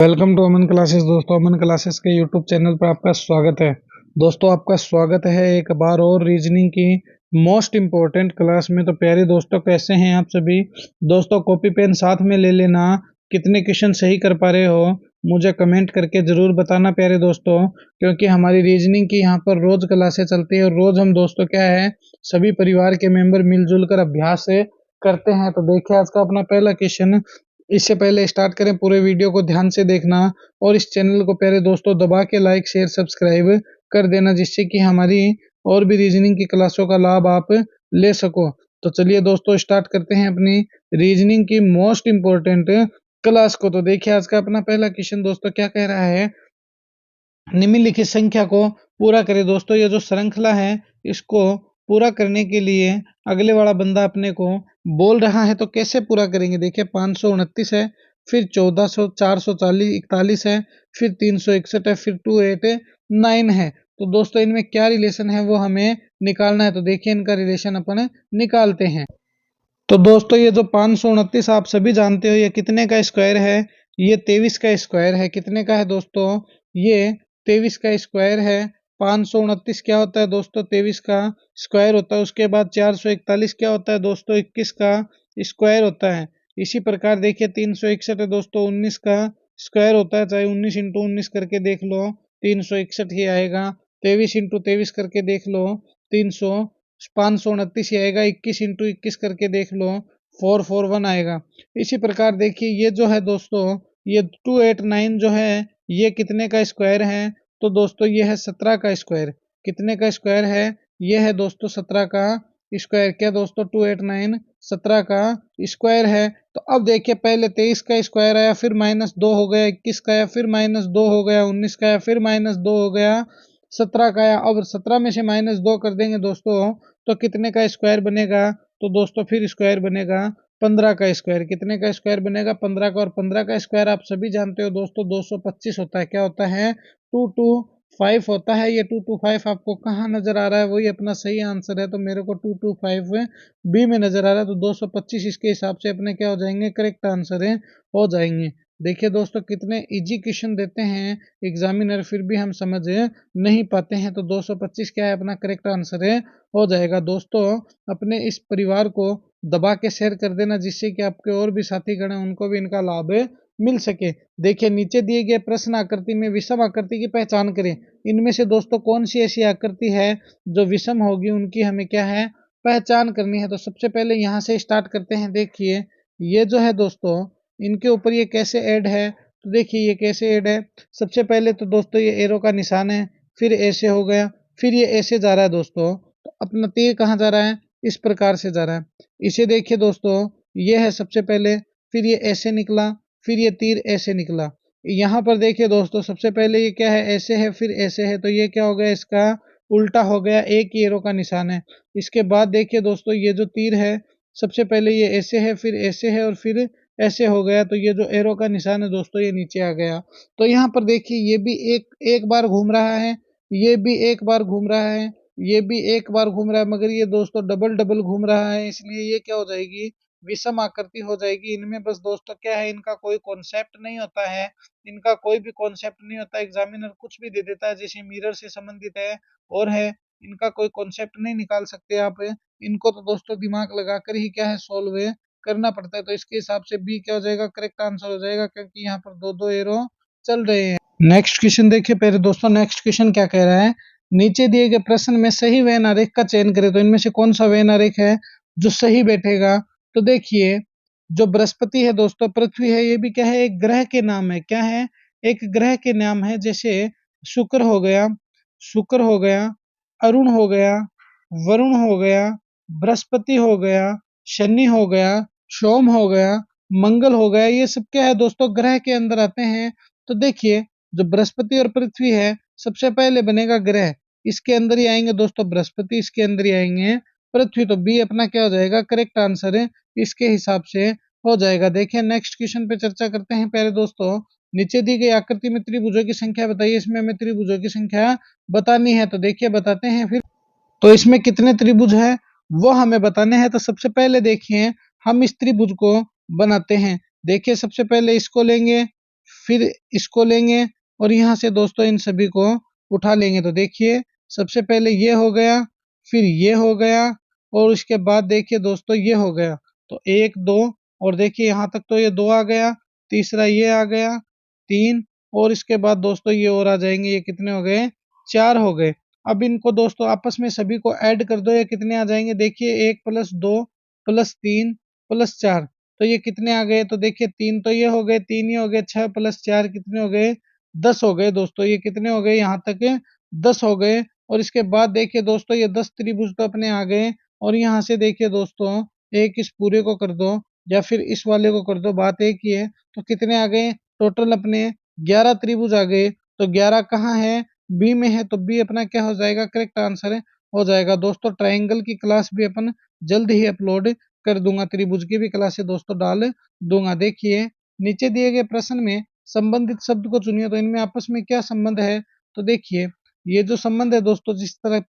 Welcome to Aman classes. दोस्तों, Aman classes के YouTube channel पर आपका स्वागत है। दोस्तों, आपका स्वागत है एक बार और रीजनिंग की मोस्ट इम्पोर्टेंट क्लास में। तो प्यारे दोस्तों, कैसे हैं आप सभी? दोस्तों, कॉपी पेन साथ में ले लेना। कितने क्वेश्चन सही कर पा रहे हो मुझे कमेंट करके ज़रूर बताना प्यारे दोस्तों, क्योंकि हमारी रीजनिंग की यहाँ पर रोज़ क्लासेस चलती है और रोज़ हम दोस्तों क्या है सभी परिवार के मेंबर मिलजुल कर अभ्यास करते हैं। तो देखिए आज का अपना पहला क्वेश्चन। इससे पहले स्टार्ट करें, पूरे वीडियो को ध्यान से देखना और इस चैनल को प्यारे दोस्तों दबा के लाइक शेयर सब्सक्राइब कर देना, जिससे कि हमारी और भी रीजनिंग की क्लासों का लाभ आप ले सको। तो चलिए दोस्तों स्टार्ट करते हैं अपनी रीजनिंग की मोस्ट इम्पोर्टेंट क्लास को। तो देखिए आज का अपना पहला क्वेश्चन दोस्तों क्या कह रहा है, निम्नलिखित संख्या को पूरा करें। दोस्तों ये जो श्रृंखला है इसको पूरा करने के लिए अगले वाला बंदा अपने को बोल रहा है, तो कैसे पूरा करेंगे? देखिए 529 है, फिर 1400 440 41 है, फिर 361 है, फिर 289 है। तो दोस्तों इनमें क्या रिलेशन है वो हमें निकालना है। तो देखिए इनका रिलेशन अपन निकालते हैं। तो दोस्तों ये जो 529 आप सभी जानते हो ये कितने का स्क्वायर है? ये 23 का स्क्वायर है। कितने का है दोस्तों? ये 23 का स्क्वायर है। 529 क्या होता है दोस्तों? 23 का स्क्वायर होता है। उसके बाद 441 क्या होता है दोस्तों? 21 का स्क्वायर होता है। इसी प्रकार देखिए 361 है दोस्तों, 19 का स्क्वायर होता है। चाहे 19 इंटू 19 करके देख लो 361 ही आएगा। 23 इंटू 23 करके देख लो 300 529 ही आएगा। 21 इंटू 21 करके देख लो 441 आएगा। इसी प्रकार देखिए ये जो है दोस्तों ये 289 जो है ये कितने का स्क्वायर है? तो दोस्तों ये है 17 का स्क्वायर। कितने का स्क्वायर है? ये है दोस्तों 17 का स्क्वायर। क्या दोस्तों 289 17 का स्क्वायर है। तो अब देखिए पहले 23 का स्क्वायर आया, फिर -2 हो गया, 21 का आया, फिर -2 हो गया, 19 का आया, फिर -2 हो गया, 17 का आया। अब 17 में से -2 कर देंगे दोस्तों तो कितने का स्क्वायर बनेगा? तो दोस्तों फिर स्क्वायर बनेगा 15 का स्क्वायर। कितने का स्क्वायर बनेगा? 15 का। और 15 का स्क्वायर आप सभी जानते हो दोस्तों 225 होता है। क्या होता है? 225 होता है। ये 225 आपको कहाँ नजर आ रहा है? वही अपना सही आंसर है। तो मेरे को 225 बी में नजर आ रहा है। तो 225 इसके हिसाब से अपने क्या हो जाएंगे? करेक्ट आंसर है हो जाएंगे। देखिए दोस्तों कितने इजी क्वेश्चन देते हैं एग्जामिनर, फिर भी हम समझ नहीं पाते हैं। तो 225 क्या है अपना करेक्ट आंसर है हो जाएगा। दोस्तों अपने इस परिवार को दबा के शेयर कर देना, जिससे कि आपके और भी साथीगण हैं उनको भी इनका लाभ मिल सके। देखिए नीचे दिए गए प्रश्न आकृति में विषम आकृति की पहचान करें। इनमें से दोस्तों कौन सी ऐसी आकृति है जो विषम होगी, उनकी हमें क्या है पहचान करनी है। तो सबसे पहले यहाँ से स्टार्ट करते हैं। देखिए ये जो है दोस्तों इनके ऊपर ये कैसे ऐड है? तो देखिए ये कैसे ऐड है। सबसे पहले तो दोस्तों ये एरो का निशान है, फिर ऐसे हो गया, फिर ये ऐसे जा रहा है दोस्तों। तो अपना तीर कहाँ जा रहा है? इस प्रकार से जा रहा है। इसे देखिए दोस्तों ये है सबसे पहले, फिर ये ऐसे निकला, फिर ये तीर ऐसे निकला। यहाँ पर देखिए दोस्तों सबसे पहले ये क्या है? ऐसे है, फिर ऐसे है। तो ये क्या हो गया? इसका उल्टा हो गया, एक ही एरो का निशान है। इसके बाद देखिए दोस्तों ये जो तीर है सबसे पहले ये ऐसे है, फिर ऐसे है और फिर ऐसे हो गया। तो ये जो एरो का निशान है दोस्तों ये नीचे आ गया। तो यहाँ पर देखिए ये भी एक बार घूम रहा है, ये भी एक बार घूम रहा है, ये भी एक बार घूम रहा है, मगर ये दोस्तों डबल डबल घूम रहा है, इसलिए ये क्या हो जाएगी? विषम आकृति हो जाएगी। इनमें बस दोस्तों क्या है, इनका कोई कॉन्सेप्ट नहीं होता है, इनका कोई भी कॉन्सेप्ट नहीं होता। एग्जामिनर कुछ भी दे देता है जैसे मिरर से संबंधित है और है, इनका कोई कॉन्सेप्ट नहीं निकाल सकते आप। इनको तो दोस्तों दिमाग लगाकर ही क्या है सॉल्व करना पड़ता है। तो इसके हिसाब से बी क्या हो जाएगा? करेक्ट आंसर हो जाएगा, क्योंकि यहाँ पर दो दो एरो चल रहे हैं। नेक्स्ट क्वेश्चन देखिए पहले दोस्तों, नेक्स्ट क्वेश्चन क्या कह रहा है, नीचे दिए गए प्रश्न में सही वेन आरेख का चयन करें। तो इनमें से कौन सा वेन आरेख है जो सही बैठेगा? तो देखिए जो बृहस्पति है दोस्तों, पृथ्वी है, ये भी क्या है? एक ग्रह के नाम है। क्या है? एक ग्रह के नाम है। जैसे शुक्र हो गया, शुक्र हो गया, अरुण हो गया, वरुण हो गया, बृहस्पति हो गया, शनि हो गया, सोम हो गया, मंगल हो गया। ये सब क्या है दोस्तों? ग्रह के अंदर आते हैं। तो देखिए जो बृहस्पति और पृथ्वी है सबसे पहले बनेगा ग्रह, इसके अंदर ही आएंगे दोस्तों बृहस्पति, इसके अंदर ही आएंगे पृथ्वी। तो बी अपना क्या हो जाएगा? करेक्ट आंसर है, इसके हिसाब से हो जाएगा। देखिए नेक्स्ट क्वेश्चन पे चर्चा करते हैं। पहले दोस्तों नीचे दी गई आकृति में त्रिभुजों की संख्या बताइए। इसमें हमें त्रिभुजों की संख्या बतानी है। तो देखिए बताते हैं फिर। तो इसमें कितने त्रिभुज है वो हमें बताने हैं। तो सबसे पहले देखिए हम इस त्रिभुज को बनाते हैं। देखिए सबसे पहले इसको लेंगे, फिर इसको लेंगे और यहाँ से दोस्तों इन सभी को उठा लेंगे। तो देखिए सबसे पहले ये हो गया, फिर ये हो गया और उसके बाद देखिए दोस्तों ये हो गया। तो 1 2 और देखिए यहाँ तक तो ये 2 आ गया, तीसरा ये आ गया 3 और इसके बाद दोस्तों ये और आ जाएंगे। ये कितने हो गए? 4 हो गए। अब इनको दोस्तों आपस में सभी को ऐड कर दो, ये कितने आ जाएंगे? देखिए 1 + 2 + 3 + 4 तो ये कितने आ गए? तो देखिए 3 तो ये हो गए, 3 ही हो गए, 6 + 4 कितने हो गए? 10 हो गए दोस्तों। ये कितने हो गए? यहाँ तक 10 हो गए। और इसके बाद देखिए दोस्तों ये 10 त्रिभुज तो अपने आ गए और यहाँ से देखिए दोस्तों एक इस पूरे को कर दो या फिर इस वाले को कर दो, बात एक ही है। तो कितने आ गए? टोटल अपने 11 त्रिभुज आ गए। तो 11 कहाँ है? बी में है। तो बी अपना क्या हो जाएगा? करेक्ट आंसर हो जाएगा। दोस्तों ट्रायंगल की क्लास भी अपन जल्द ही अपलोड कर दूंगा, त्रिभुज की भी क्लासेस दोस्तों डाल दूंगा। देखिए नीचे दिए गए प्रश्न में संबंधित शब्द को चुनिए, तो इनमें आपस में क्या संबंध है? तो देखिए ये जो संबंध है दोस्तों,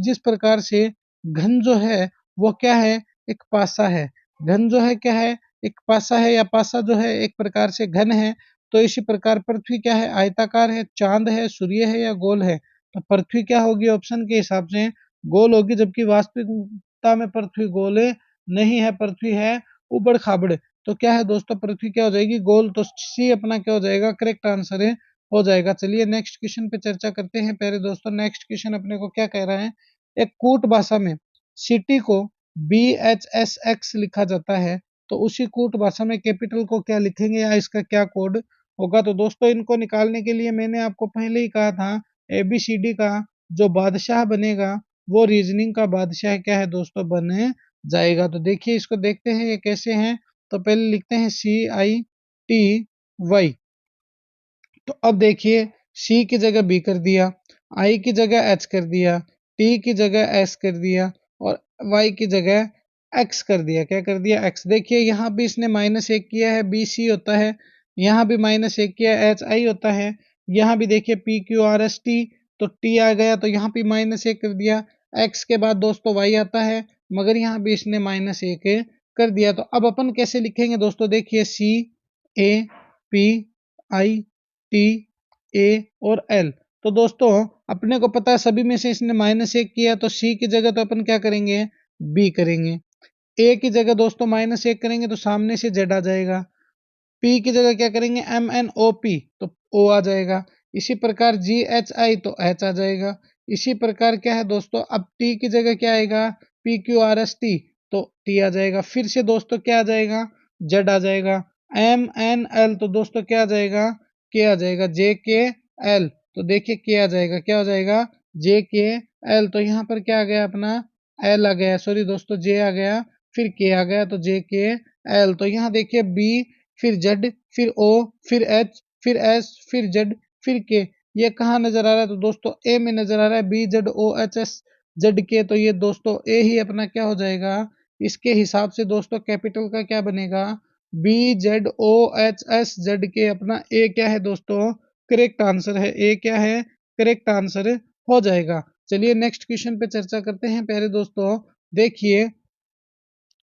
जिस प्रकार से घन जो है वो क्या है? एक पासा है। घन जो है क्या है? एक पासा है, या पासा जो है एक प्रकार से घन है। तो इसी प्रकार पृथ्वी क्या है? आयताकार है। चांद है, सूर्य है या गोल है? तो पृथ्वी क्या होगी? ऑप्शन के हिसाब से गोल होगी, जबकि वास्तविकता में पृथ्वी गोल नहीं है, पृथ्वी है उबड़ खाबड़। तो क्या है दोस्तों? पृथ्वी क्या हो जाएगी? गोल। तो सी अपना क्या हो जाएगा? करेक्ट आंसर हो जाएगा। चलिए नेक्स्ट क्वेश्चन पे चर्चा करते हैं। पहले दोस्तों नेक्स्ट क्वेश्चन अपने को क्या कह रहा है? एक कूट भाषा में सिटी को BHSX लिखा जाता है, तो उसी कूट भाषा में कैपिटल को क्या लिखेंगे या इसका क्या कोड होगा? तो दोस्तों इनको निकालने के लिए मैंने आपको पहले ही कहा था, ABCD का जो बादशाह बनेगा वो रीजनिंग का बादशाह क्या है दोस्तों? बन जाएगा। तो देखिए इसको देखते हैं ये कैसे हैं। तो पहले लिखते हैं CITY। तो अब देखिए सी की जगह बी कर दिया, आई की जगह एच कर दिया, टी की जगह एस कर दिया और वाई की जगह एक्स कर दिया। क्या कर दिया? एक्स। देखिए यहाँ भी इसने -1 किया है, बी सी होता है। यहाँ भी -1 किया है, एच आई होता है। यहाँ भी देखिए PQRST, तो टी आ गया तो यहाँ भी -1 कर दिया। एक्स के बाद दोस्तों वाई आता है, मगर यहाँ भी इसने -1 कर दिया। तो अब अपन कैसे लिखेंगे दोस्तों? देखिए CAPI टी ए और एल। तो दोस्तों अपने को पता है सभी में से इसने -1 किया, तो सी की जगह तो अपन क्या करेंगे? बी करेंगे। ए की जगह दोस्तों -1 करेंगे तो सामने से जेड आ जाएगा। पी की जगह क्या करेंगे? MNOP, तो ओ आ जाएगा। इसी प्रकार GHI तो एच आ जाएगा। इसी प्रकार क्या है दोस्तों? अब टी की जगह क्या आएगा? PQRST, तो टी आ जाएगा। फिर से दोस्तों क्या आ जाएगा? जेड आ जाएगा। MNL, तो दोस्तों क्या आ जाएगा? के आ जाएगा। JKL, तो देखिए के आ जाएगा। क्या हो जाएगा? JKL। तो यहाँ पर क्या आ गया अपना? एल आ गया, सॉरी दोस्तों जे आ गया, फिर के आ गया, तो JKL। तो यहाँ देखिए बी, फिर जेड, फिर ओ, फिर एच, फिर एस, फिर जेड, फिर के। ये कहाँ नजर आ रहा है? तो दोस्तों ए में नजर आ रहा है, BZOHSZK। तो ये दोस्तों ए ही अपना क्या हो जाएगा? इसके हिसाब से दोस्तों कैपिटल का क्या बनेगा? BZOHSZK। अपना ए क्या है दोस्तों? करेक्ट आंसर है। ए क्या है? करेक्ट आंसर हो जाएगा। चलिए नेक्स्ट क्वेश्चन पे चर्चा करते हैं। पहले दोस्तों देखिए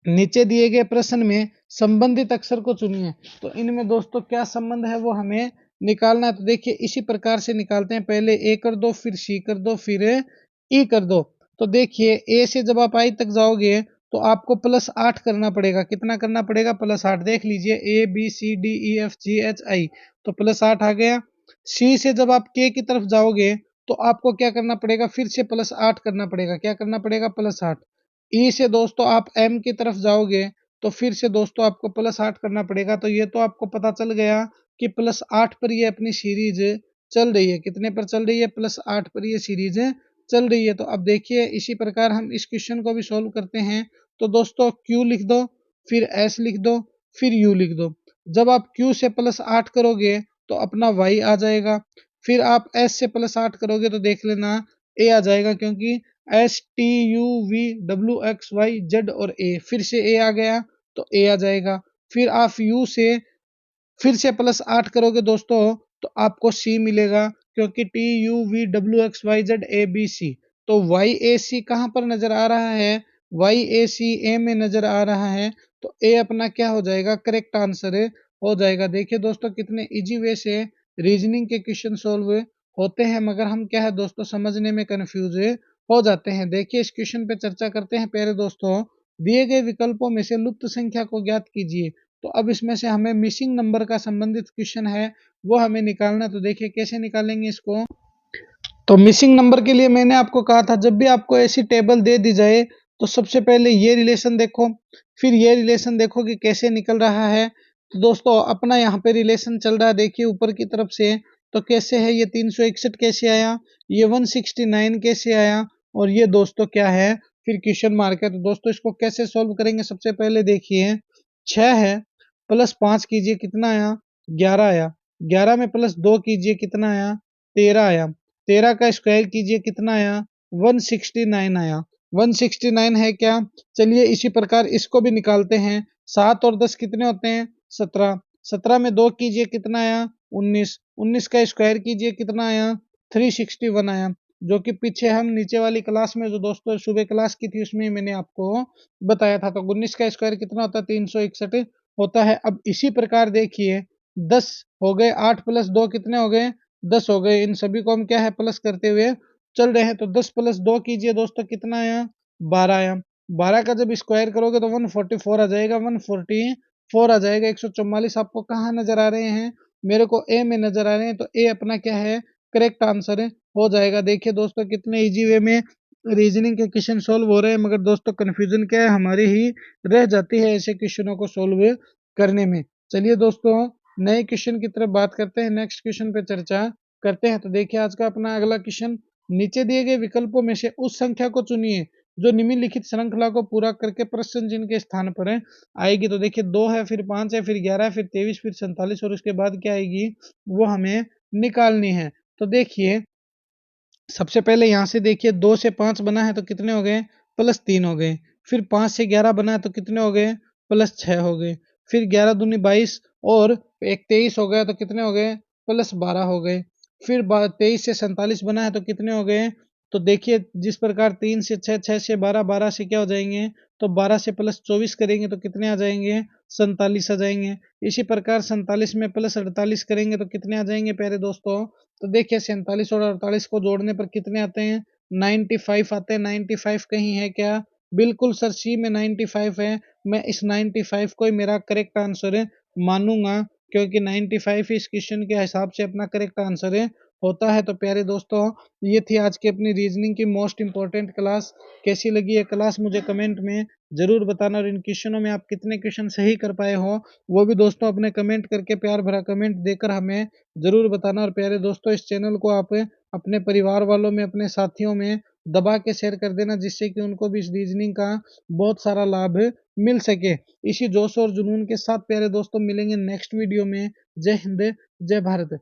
नीचे दिए गए प्रश्न में संबंधित अक्षर को चुनिए। तो इनमें दोस्तों क्या संबंध है वो हमें निकालना है। तो देखिए इसी प्रकार से निकालते हैं। पहले ए कर दो, फिर सी कर दो, फिर ई कर दो। तो देखिए ए से जब आप आई तक जाओगे तो आपको +8 करना पड़ेगा। कितना करना पड़ेगा? +8। देख लीजिए ABCDEFGHI, तो +8 आ गया। सी से जब आप के की तरफ जाओगे तो आपको क्या करना पड़ेगा? फिर से +8 करना पड़ेगा। क्या करना पड़ेगा? +8। ई से दोस्तों आप एम की तरफ जाओगे तो फिर से दोस्तों आपको +8 करना पड़ेगा। तो ये तो आपको पता चल गया कि +8 पर ये अपनी सीरीज चल रही है। कितने पर चल रही है? +8 पर ये सीरीज चल रही है। तो अब देखिए इसी प्रकार हम इस क्वेश्चन को भी सॉल्व करते हैं। तो दोस्तों Q लिख दो, फिर S लिख दो, फिर U लिख दो। जब आप Q से +8 करोगे तो अपना Y आ जाएगा। फिर आप S से +8 करोगे तो देख लेना A आ जाएगा, क्योंकि STUVWXYZ और ए, फिर से ए आ गया तो ए आ जाएगा। फिर आप यू से फिर से +8 करोगे दोस्तों तो आपको सी मिलेगा, क्योंकि TUVWXYZ ABC। तो YAC कहाँ पर नजर आ रहा है? YAC ए में नजर आ रहा है। तो ए अपना क्या हो जाएगा? करेक्ट आंसर हो जाएगा। देखिए दोस्तों कितने इजी वे से रीजनिंग के क्वेश्चन सॉल्व होते हैं, मगर हम क्या है दोस्तों समझने में कंफ्यूज हो जाते हैं। देखिए इस क्वेश्चन पे चर्चा करते हैं प्यारे दोस्तों। दिए गए विकल्पों में से लुप्त संख्या को ज्ञात कीजिए। तो अब इसमें से हमें मिसिंग नंबर का संबंधित क्वेश्चन है वो हमें निकालना। तो देखिए कैसे निकालेंगे इसको। तो मिसिंग नंबर के लिए मैंने आपको कहा था जब भी आपको ऐसी टेबल दे दी जाए तो सबसे पहले ये रिलेशन देखो, फिर ये रिलेशन देखो कि कैसे निकल रहा है। तो दोस्तों अपना यहाँ पे रिलेशन चल रहा है, देखिए ऊपर की तरफ से। तो कैसे है ये 361 कैसे आया, ये 169 कैसे आया, और ये दोस्तों क्या है फिर क्वेश्चन मार्क है। तो दोस्तों इसको कैसे सॉल्व करेंगे, सबसे पहले देखिए 6 है, प्लस 5 कीजिए कितना आया, 11 आया। 11 में प्लस 2 कीजिए कितना आया, 13 आया। 13 का स्क्वायर कीजिए कितना आया, 169 आया। 169 है क्या, चलिए इसी प्रकार इसको भी निकालते हैं। 7 और 10 कितने होते हैं, 17। 17 में 2 कीजिए कितना आया, 19। 19 का स्क्वायर कीजिए कितना आया, 361 आया। जो कि पीछे हम नीचे वाली क्लास में जो दोस्तों सुबह क्लास की थी उसमें मैंने आपको बताया था। तो 19 का स्क्वायर कितना होता है, 361 होता है। अब इसी प्रकार देखिए 10 हो गए, 8 प्लस 2 कितने हो गए, 10 हो गए। इन सभी को हम क्या है प्लस करते हुए चल रहे हैं। तो 10 प्लस 2 कीजिए दोस्तों कितना आया, 12 आया। 12 का जब स्क्वायर करोगे तो 144 आ जाएगा, 144 आ जाएगा। 144 आपको कहाँ नजर आ रहे हैं, मेरे को ए में नजर आ रहे हैं। तो ए अपना क्या है करेक्ट आंसर हो जाएगा। देखिए दोस्तों कितने इजी वे में रीजनिंग के क्वेश्चन सोल्व हो रहे हैं, मगर दोस्तों कंफ्यूजन क्या है हमारी ही रह जाती है ऐसे क्वेश्चनों को सोल्व करने में। चलिए दोस्तों नए क्वेश्चन की तरफ बात करते हैं, नेक्स्ट क्वेश्चन पे चर्चा करते हैं। तो देखिए आज का अपना अगला क्वेश्चन, नीचे दिए गए विकल्पों में से उस संख्या को चुनिए जो निम्नलिखित श्रृंखला को पूरा करके प्रश्न चिन्ह के स्थान पर आएगी। तो देखिए 2 है, फिर 5 है, फिर 11 है, फिर 23, फिर 47 और उसके बाद क्या आएगी वो हमें निकालनी है। तो देखिए सबसे पहले यहाँ से देखिए 2 से 5 बना है तो कितने हो गए, प्लस 3 हो गए। फिर 5 से 11 बना है तो कितने हो गए, प्लस 6 हो गए। फिर 11 दूनी 22 और एक 23 हो गया तो कितने हो गए, प्लस 12 हो गए। फिर 23 से 47 बना है तो कितने हो गए, तो देखिए जिस प्रकार 3 से 6, 6 से 12, 12 से क्या हो जाएंगे, तो 12 से प्लस 24 करेंगे तो कितने आ जाएंगे, 47 आ जाएंगे। इसी प्रकार 47 में प्लस 48 करेंगे तो कितने आ जाएंगे प्यारे दोस्तों, तो देखिए 47 और 48 को जोड़ने पर कितने आते हैं, 95 आते हैं। 95 कहीं है क्या, बिल्कुल सर सी में 95 है। मैं इस 95 को ही मेरा करेक्ट आंसर मानूंगा, क्योंकि 95 इस क्वेश्चन के हिसाब से अपना करेक्ट आंसर होता है। तो प्यारे दोस्तों ये थी आज की अपनी रीजनिंग की मोस्ट इंपॉर्टेंट क्लास। कैसी लगी ये क्लास मुझे कमेंट में जरूर बताना, और इन क्वेश्चनों में आप कितने क्वेश्चन सही कर पाए हो वो भी दोस्तों अपने कमेंट करके प्यार भरा कमेंट देकर हमें जरूर बताना। और प्यारे दोस्तों इस चैनल को आप अपने परिवार वालों में, अपने साथियों में दबा के शेयर कर देना, जिससे कि उनको भी इस रीजनिंग का बहुत सारा लाभ मिल सके। इसी जोश और जुनून के साथ प्यारे दोस्तों मिलेंगे नेक्स्ट वीडियो में। जय हिंद, जय भारत।